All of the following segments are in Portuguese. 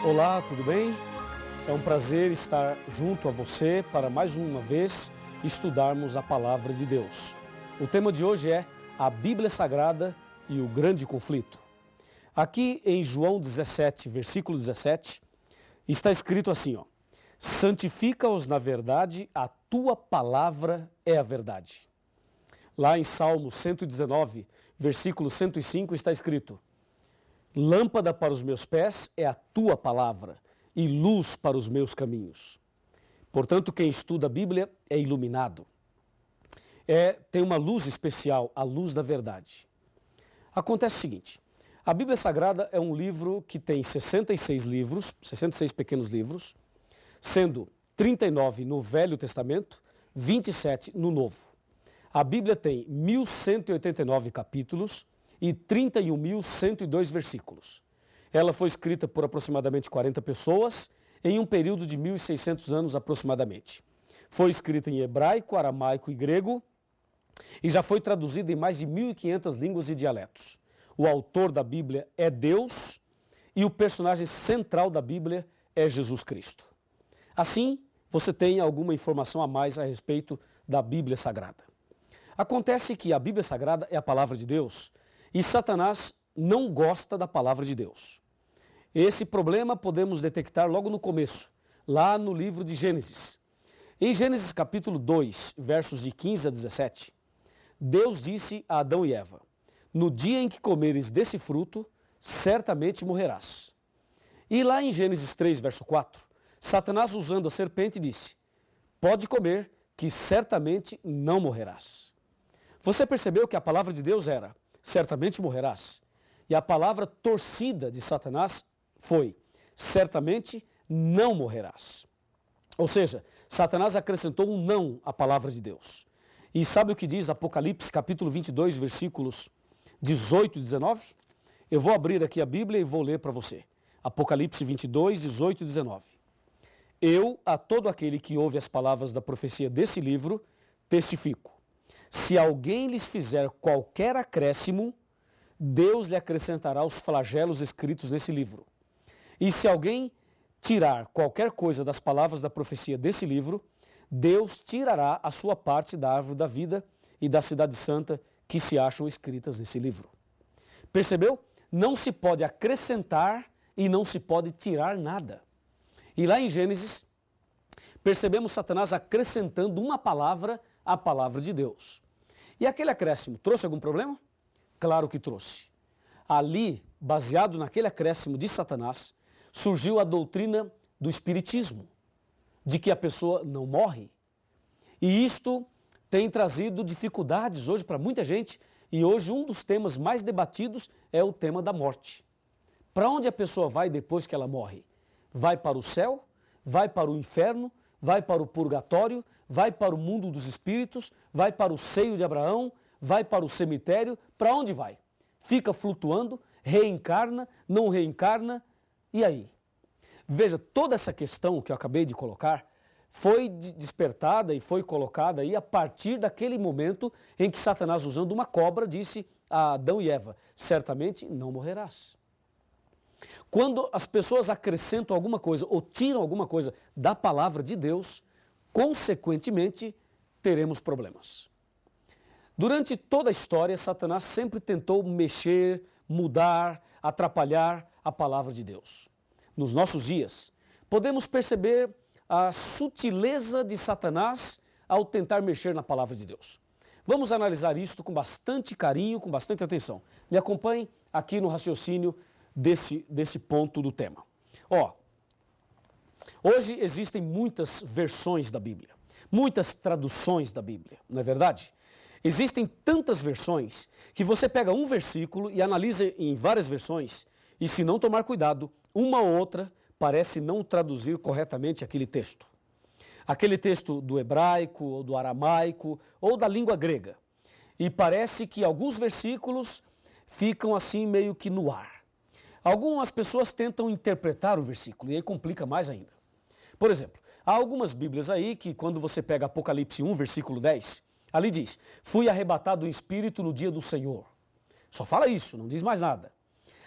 Olá, tudo bem? É um prazer estar junto a você para mais uma vez estudarmos a Palavra de Deus. O tema de hoje é a Bíblia Sagrada e o Grande Conflito. Aqui em João 17, versículo 17, está escrito assim, ó: santifica-os na verdade, a tua palavra é a verdade. Lá em Salmo 119, versículo 105, está escrito: lâmpada para os meus pés é a tua palavra e luz para os meus caminhos. Portanto, quem estuda a Bíblia é iluminado. Tem uma luz especial, a luz da verdade. Acontece o seguinte: a Bíblia Sagrada é um livro que tem 66 livros, 66 pequenos livros, sendo 39 no Velho Testamento, 27 no Novo. A Bíblia tem 1.189 capítulos e 31.102 versículos. Ela foi escrita por aproximadamente 40 pessoas em um período de 1.600 anos aproximadamente. Foi escrita em hebraico, aramaico e grego e já foi traduzida em mais de 1.500 línguas e dialetos. O autor da Bíblia é Deus e o personagem central da Bíblia é Jesus Cristo. Assim, você tem alguma informação a mais a respeito da Bíblia Sagrada. Acontece que a Bíblia Sagrada é a palavra de Deus e Satanás não gosta da palavra de Deus. Esse problema podemos detectar logo no começo, lá no livro de Gênesis. Em Gênesis capítulo 2, versos de 15 a 17, Deus disse a Adão e Eva: no dia em que comeres desse fruto, certamente morrerás. E lá em Gênesis 3, verso 4, Satanás, usando a serpente, disse: pode comer, que certamente não morrerás. Você percebeu que a palavra de Deus era: certamente morrerás. E a palavra torcida de Satanás foi: certamente não morrerás. Ou seja, Satanás acrescentou um não à palavra de Deus. E sabe o que diz Apocalipse capítulo 22, versículos 18 e 19? Eu vou abrir aqui a Bíblia e vou ler para você. Apocalipse 22, 18 e 19. Eu, a todo aquele que ouve as palavras da profecia desse livro, testifico: se alguém lhes fizer qualquer acréscimo, Deus lhe acrescentará os flagelos escritos nesse livro. E se alguém tirar qualquer coisa das palavras da profecia desse livro, Deus tirará a sua parte da árvore da vida e da cidade santa que se acham escritas nesse livro. Percebeu? Não se pode acrescentar e não se pode tirar nada. E lá em Gênesis, percebemos Satanás acrescentando uma palavra à palavra de Deus. E aquele acréscimo trouxe algum problema? Claro que trouxe. Ali, baseado naquele acréscimo de Satanás, surgiu a doutrina do espiritismo, de que a pessoa não morre. E isto tem trazido dificuldades hoje para muita gente, e hoje um dos temas mais debatidos é o tema da morte. Para onde a pessoa vai depois que ela morre? Vai para o céu? Vai para o inferno? Vai para o purgatório? Vai para o mundo dos espíritos? Vai para o seio de Abraão? Vai para o cemitério? Para onde vai? Fica flutuando? Reencarna? Não reencarna? E aí? Veja, toda essa questão que eu acabei de colocar foi despertada e foi colocada aí a partir daquele momento em que Satanás, usando uma cobra, disse a Adão e Eva: certamente não morrerás. Quando as pessoas acrescentam alguma coisa ou tiram alguma coisa da palavra de Deus, consequentemente, teremos problemas. Durante toda a história, Satanás sempre tentou mexer, mudar, atrapalhar a palavra de Deus. Nos nossos dias, podemos perceber a sutileza de Satanás ao tentar mexer na palavra de Deus. Vamos analisar isto com bastante carinho, com bastante atenção. Me acompanhe aqui no raciocínio desse ponto do tema. Hoje existem muitas versões da Bíblia, muitas traduções da Bíblia, não é verdade? Existem tantas versões que você pega um versículo e analisa em várias versões e, se não tomar cuidado, uma ou outra parece não traduzir corretamente aquele texto. Aquele texto do hebraico, ou do aramaico, ou da língua grega. E parece que alguns versículos ficam assim meio que no ar. Algumas pessoas tentam interpretar o versículo e aí complica mais ainda. Por exemplo, há algumas Bíblias aí que, quando você pega Apocalipse 1, versículo 10, ali diz: fui arrebatado em espírito no dia do Senhor. Só fala isso, não diz mais nada.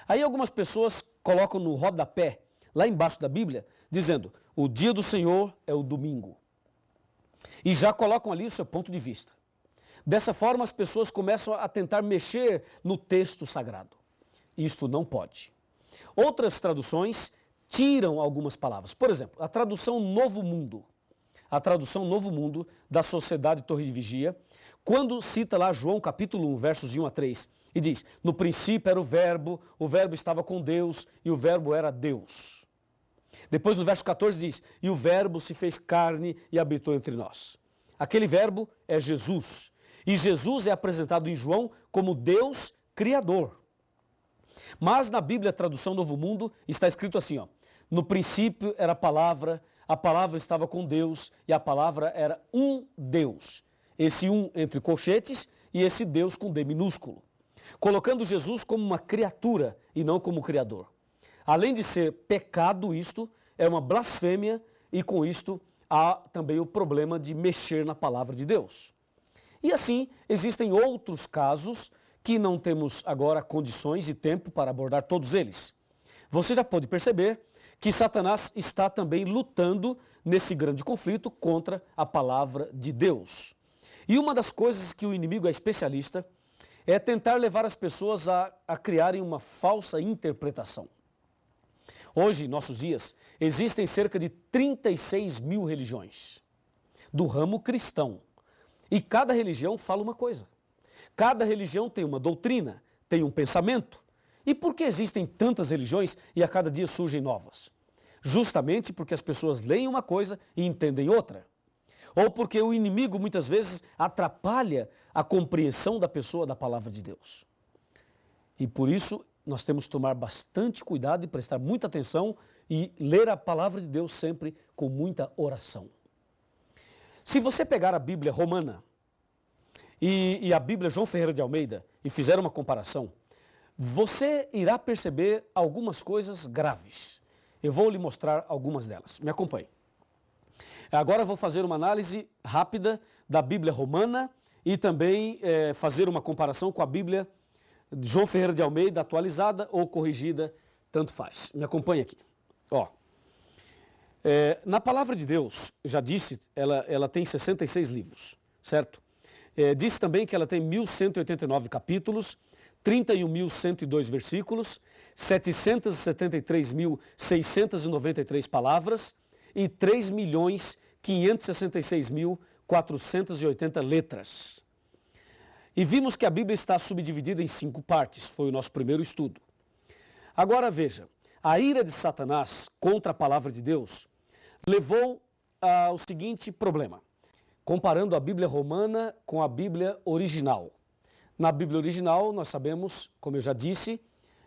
Aí algumas pessoas colocam no rodapé lá embaixo da Bíblia, dizendo: o dia do Senhor é o domingo. E já colocam ali o seu ponto de vista. Dessa forma, as pessoas começam a tentar mexer no texto sagrado. Isto não pode. Outras traduções tiram algumas palavras. Por exemplo, a tradução Novo Mundo. A tradução Novo Mundo da Sociedade Torre de Vigia, quando cita lá João capítulo 1, versos de 1 a 3, e diz: no princípio era o verbo estava com Deus e o verbo era Deus. Depois no verso 14 diz: e o verbo se fez carne e habitou entre nós. Aquele verbo é Jesus. E Jesus é apresentado em João como Deus Criador. Mas na Bíblia, a tradução Novo Mundo, está escrito assim, ó: no princípio era a palavra estava com Deus e a palavra era um Deus. Esse um entre colchetes e esse Deus com D minúsculo. Colocando Jesus como uma criatura e não como Criador. Além de ser pecado isto, é uma blasfêmia e com isto há também o problema de mexer na palavra de Deus. E assim, existem outros casos que não temos agora condições e tempo para abordar todos eles. Você já pode perceber que Satanás está também lutando nesse grande conflito contra a palavra de Deus. E uma das coisas que o inimigo é especialista é tentar levar as pessoas a criarem uma falsa interpretação. Hoje, em nossos dias, existem cerca de 36 mil religiões do ramo cristão. E cada religião fala uma coisa. Cada religião tem uma doutrina, tem um pensamento. E por que existem tantas religiões e a cada dia surgem novas? Justamente porque as pessoas leem uma coisa e entendem outra. Ou porque o inimigo muitas vezes atrapalha a compreensão da pessoa da palavra de Deus. E por isso nós temos que tomar bastante cuidado e prestar muita atenção e ler a palavra de Deus sempre com muita oração. Se você pegar a Bíblia romana e a Bíblia João Ferreira de Almeida e fizer uma comparação, você irá perceber algumas coisas graves. Eu vou lhe mostrar algumas delas. Me acompanhe. Agora vou fazer uma análise rápida da Bíblia romana e também fazer uma comparação com a Bíblia de João Ferreira de Almeida, atualizada ou corrigida, tanto faz. Me acompanhe aqui. Ó, na palavra de Deus, já disse, ela tem 66 livros, certo? Disse também que ela tem 1.189 capítulos, 31.102 versículos, 773.693 palavras e 3.566.480 letras. E vimos que a Bíblia está subdividida em 5 partes, foi o nosso primeiro estudo. Agora veja, a ira de Satanás contra a palavra de Deus levou ao seguinte problema, comparando a Bíblia romana com a Bíblia original. Na Bíblia original, nós sabemos, como eu já disse,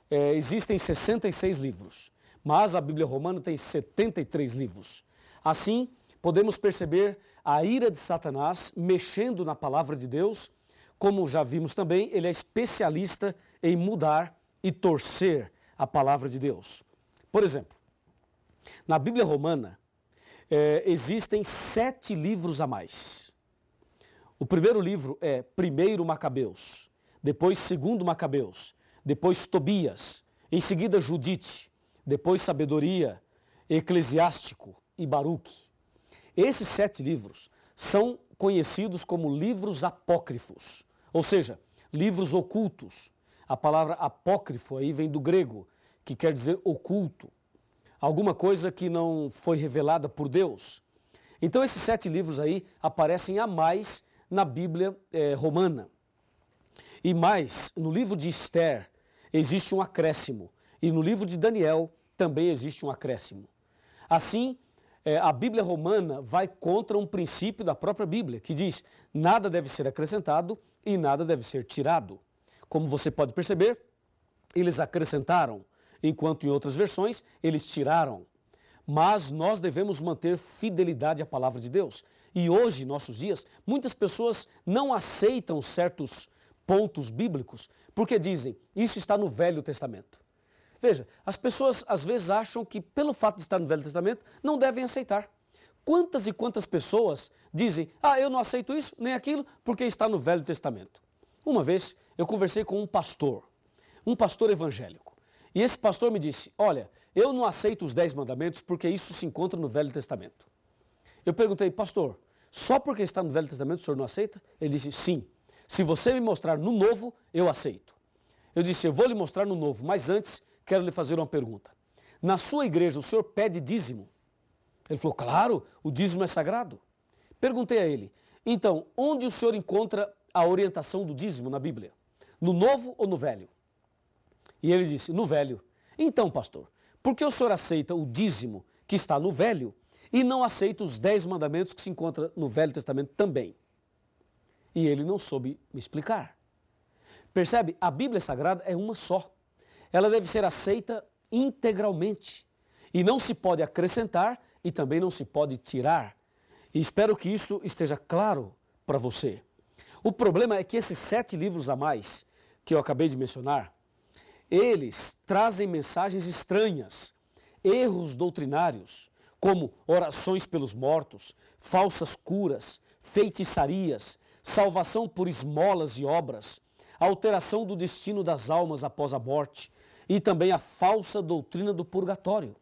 existem 66 livros, mas a Bíblia romana tem 73 livros. Assim, podemos perceber a ira de Satanás mexendo na palavra de Deus. Como já vimos também, ele é especialista em mudar e torcer a palavra de Deus. Por exemplo, na Bíblia romana, existem 7 livros a mais. O primeiro livro é 1 Macabeus, depois 2 Macabeus, depois Tobias, em seguida Judite, depois Sabedoria, Eclesiástico e Baruque. Esses 7 livros são conhecidos como livros apócrifos, ou seja, livros ocultos. A palavra apócrifo aí vem do grego, que quer dizer oculto. Alguma coisa que não foi revelada por Deus. Então esses 7 livros aí aparecem a mais na Bíblia romana. E mais, no livro de Esther existe um acréscimo. E no livro de Daniel também existe um acréscimo. Assim, a Bíblia romana vai contra um princípio da própria Bíblia, que diz: nada deve ser acrescentado e nada deve ser tirado. Como você pode perceber, eles acrescentaram, enquanto em outras versões eles tiraram. Mas nós devemos manter fidelidade à palavra de Deus. E hoje, em nossos dias, muitas pessoas não aceitam certos pontos bíblicos porque dizem: isso está no Velho Testamento. Veja, as pessoas às vezes acham que pelo fato de estar no Velho Testamento não devem aceitar. Quantas e quantas pessoas dizem: eu não aceito isso nem aquilo porque está no Velho Testamento. Uma vez eu conversei com um pastor evangélico. E esse pastor me disse: olha, eu não aceito os 10 mandamentos porque isso se encontra no Velho Testamento. Eu perguntei, pastor, só porque está no Velho Testamento o senhor não aceita? Ele disse, sim. Se você me mostrar no Novo, eu aceito. Eu disse, eu vou lhe mostrar no Novo, mas antes quero lhe fazer uma pergunta. Na sua igreja o senhor pede dízimo? Ele falou, claro, o dízimo é sagrado. Perguntei a ele, então, onde o senhor encontra a orientação do dízimo na Bíblia? No Novo ou no Velho? E ele disse, no Velho. Então, pastor, por que o senhor aceita o dízimo que está no Velho e não aceita os 10 mandamentos que se encontram no Velho Testamento também? E ele não soube me explicar. Percebe? A Bíblia Sagrada é uma só. Ela deve ser aceita integralmente. E não se pode acrescentar e também não se pode tirar. E espero que isso esteja claro para você. O problema é que esses 7 livros a mais que eu acabei de mencionar, eles trazem mensagens estranhas, erros doutrinários, como orações pelos mortos, falsas curas, feitiçarias, salvação por esmolas e obras, alteração do destino das almas após a morte e também a falsa doutrina do purgatório.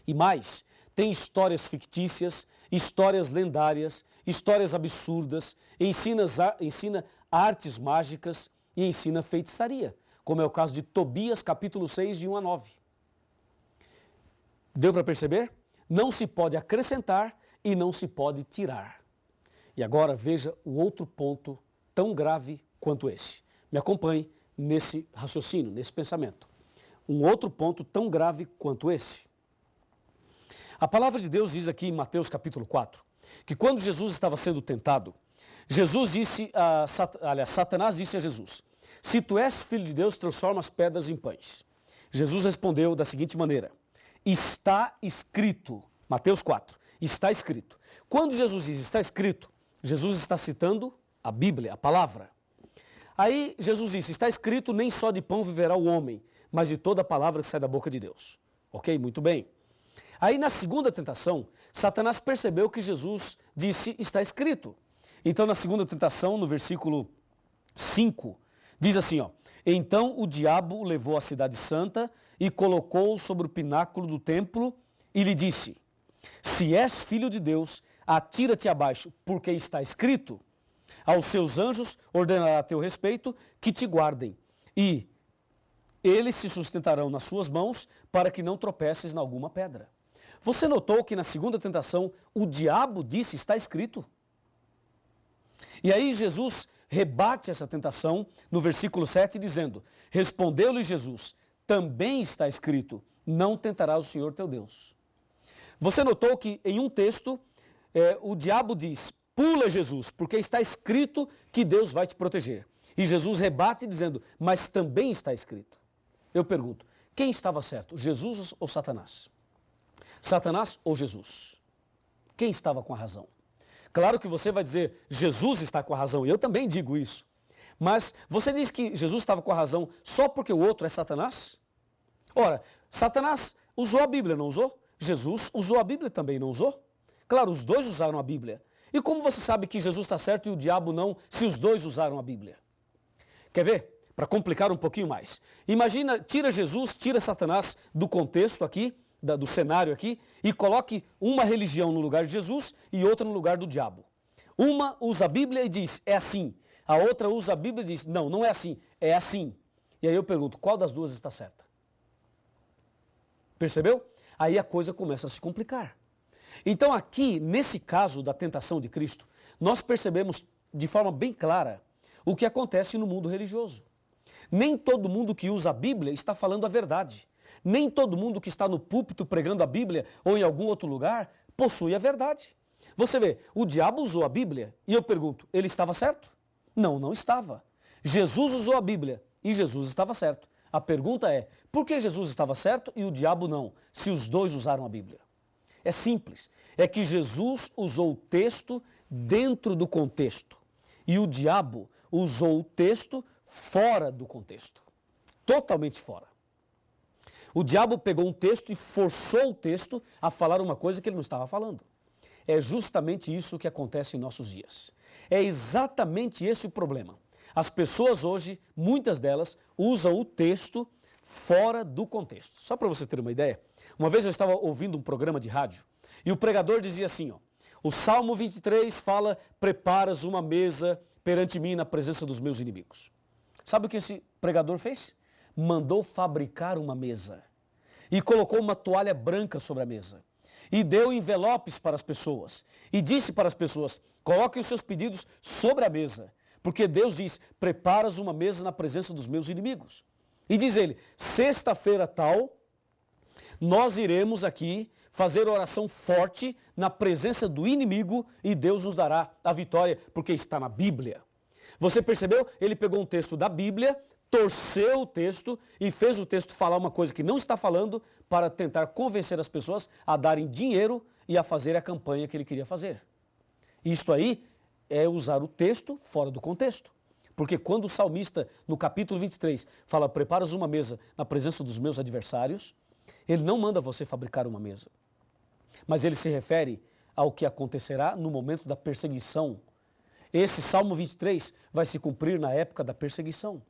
E mais, tem histórias fictícias, histórias lendárias, histórias absurdas, ensina artes mágicas e ensina feitiçaria, como é o caso de Tobias, capítulo 6, de 1 a 9. Deu para perceber? Não se pode acrescentar e não se pode tirar. E agora veja o outro ponto tão grave quanto esse. Me acompanhe nesse raciocínio, nesse pensamento. Um outro ponto tão grave quanto esse. A palavra de Deus diz aqui em Mateus capítulo 4, que quando Jesus estava sendo tentado, Satanás disse a Jesus, se tu és filho de Deus, transforma as pedras em pães. Jesus respondeu da seguinte maneira, está escrito, Mateus 4, está escrito. Quando Jesus diz está escrito, Jesus está citando a Bíblia, a palavra. Aí Jesus disse, está escrito, nem só de pão viverá o homem, mas de toda a palavra que sai da boca de Deus. Ok? Muito bem. Aí na segunda tentação, Satanás percebeu que Jesus disse, está escrito. Então na segunda tentação, no versículo 5, diz assim, ó, então o diabo levou a cidade santa e colocou-o sobre o pináculo do templo e lhe disse, se és filho de Deus, atira-te abaixo, porque está escrito, aos seus anjos ordenará a teu respeito que te guardem, e eles se sustentarão nas suas mãos para que não tropeces em alguma pedra. Você notou que na segunda tentação o diabo disse, está escrito? E aí Jesus rebate essa tentação no versículo 7 dizendo, respondeu-lhe Jesus, também está escrito, não tentarás o Senhor teu Deus. Você notou que em um texto o diabo diz, pula Jesus, porque está escrito que Deus vai te proteger. E Jesus rebate dizendo, mas também está escrito. Eu pergunto, quem estava certo, Jesus ou Satanás? Satanás ou Jesus? Quem estava com a razão? Claro que você vai dizer, Jesus está com a razão, e eu também digo isso. Mas você diz que Jesus estava com a razão só porque o outro é Satanás? Ora, Satanás usou a Bíblia, não usou? Jesus usou a Bíblia também, não usou? Claro, os dois usaram a Bíblia. E como você sabe que Jesus está certo e o diabo não, se os dois usaram a Bíblia? Quer ver? Para complicar um pouquinho mais. Imagina, tira Jesus, tira Satanás do contexto aqui, do cenário aqui, e coloque uma religião no lugar de Jesus e outra no lugar do diabo. Uma usa a Bíblia e diz, é assim. A outra usa a Bíblia e diz, não, não é assim, é assim. E aí eu pergunto, qual das duas está certa? Percebeu? Aí a coisa começa a se complicar. Então aqui, nesse caso da tentação de Cristo, nós percebemos de forma bem clara o que acontece no mundo religioso. Nem todo mundo que usa a Bíblia está falando a verdade. Nem todo mundo que está no púlpito pregando a Bíblia ou em algum outro lugar possui a verdade. Você vê, o diabo usou a Bíblia e eu pergunto, ele estava certo? Não, não estava. Jesus usou a Bíblia e Jesus estava certo. A pergunta é, por que Jesus estava certo e o diabo não, se os dois usaram a Bíblia? É simples, é que Jesus usou o texto dentro do contexto e o diabo usou o texto fora do contexto, totalmente fora. O diabo pegou um texto e forçou o texto a falar uma coisa que ele não estava falando. É justamente isso que acontece em nossos dias. É exatamente esse o problema. As pessoas hoje, muitas delas, usam o texto fora do contexto. Só para você ter uma ideia, uma vez eu estava ouvindo um programa de rádio e o pregador dizia assim, ó, o Salmo 23 fala, preparas uma mesa perante mim na presença dos meus inimigos. Sabe o que esse pregador fez? Mandou fabricar uma mesa e colocou uma toalha branca sobre a mesa e deu envelopes para as pessoas e disse para as pessoas, coloquem os seus pedidos sobre a mesa, porque Deus diz, preparas uma mesa na presença dos meus inimigos. E diz ele, sexta-feira tal, nós iremos aqui fazer oração forte na presença do inimigo e Deus nos dará a vitória, porque está na Bíblia. Você percebeu? Ele pegou um texto da Bíblia, torceu o texto e fez o texto falar uma coisa que não está falando para tentar convencer as pessoas a darem dinheiro e a fazer a campanha que ele queria fazer. Isto aí é usar o texto fora do contexto. Porque quando o salmista, no capítulo 23, fala, preparas uma mesa na presença dos meus adversários, ele não manda você fabricar uma mesa. Mas ele se refere ao que acontecerá no momento da perseguição. Esse Salmo 23 vai se cumprir na época da perseguição.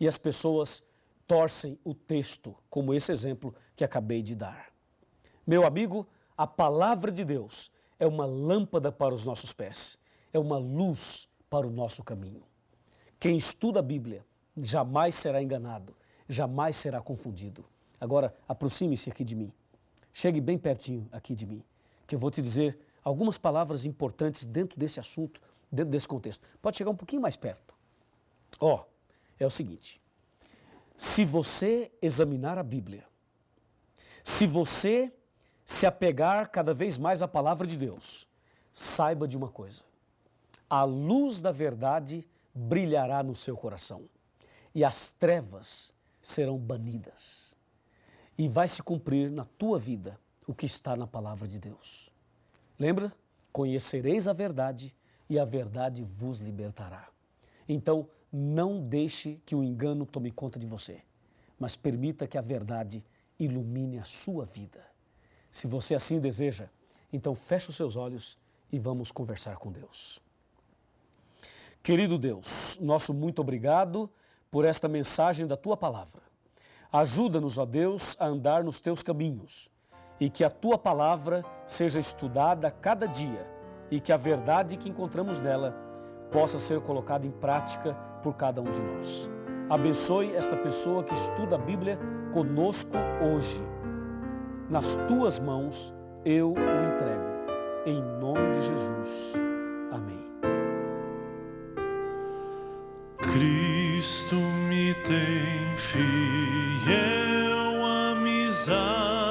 E as pessoas torcem o texto, como esse exemplo que acabei de dar. Meu amigo, a palavra de Deus é uma lâmpada para os nossos pés, é uma luz para o nosso caminho. Quem estuda a Bíblia jamais será enganado, jamais será confundido. Agora, aproxime-se aqui de mim. Chegue bem pertinho aqui de mim, que eu vou te dizer algumas palavras importantes dentro desse assunto, dentro desse contexto. Pode chegar um pouquinho mais perto. É o seguinte, se você examinar a Bíblia, se você se apegar cada vez mais à palavra de Deus, saiba de uma coisa, a luz da verdade brilhará no seu coração e as trevas serão banidas. E vai se cumprir na tua vida o que está na palavra de Deus. Lembra? Conhecereis a verdade e a verdade vos libertará. Então, não deixe que o engano tome conta de você, mas permita que a verdade ilumine a sua vida. Se você assim deseja, então feche os seus olhos e vamos conversar com Deus. Querido Deus, nosso muito obrigado por esta mensagem da Tua palavra. Ajuda-nos, ó Deus, a andar nos Teus caminhos e que a Tua palavra seja estudada cada dia e que a verdade que encontramos nela possa ser colocada em prática por cada um de nós. Abençoe esta pessoa que estuda a Bíblia conosco hoje. Nas Tuas mãos eu o entrego. Em nome de Jesus. Amém. Cristo me tem fiel amizade,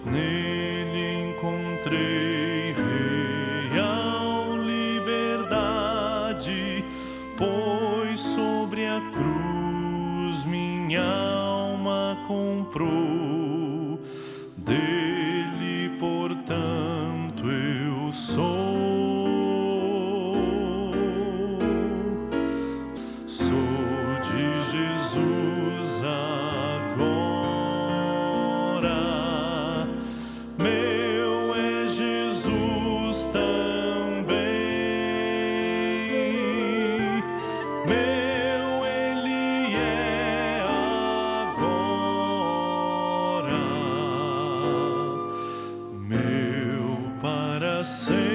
nele encontrei real liberdade, pois sobre a cruz minha alma comprou, dele portanto eu sou. Jesus agora, meu é Jesus também, meu Ele é agora, meu para sempre.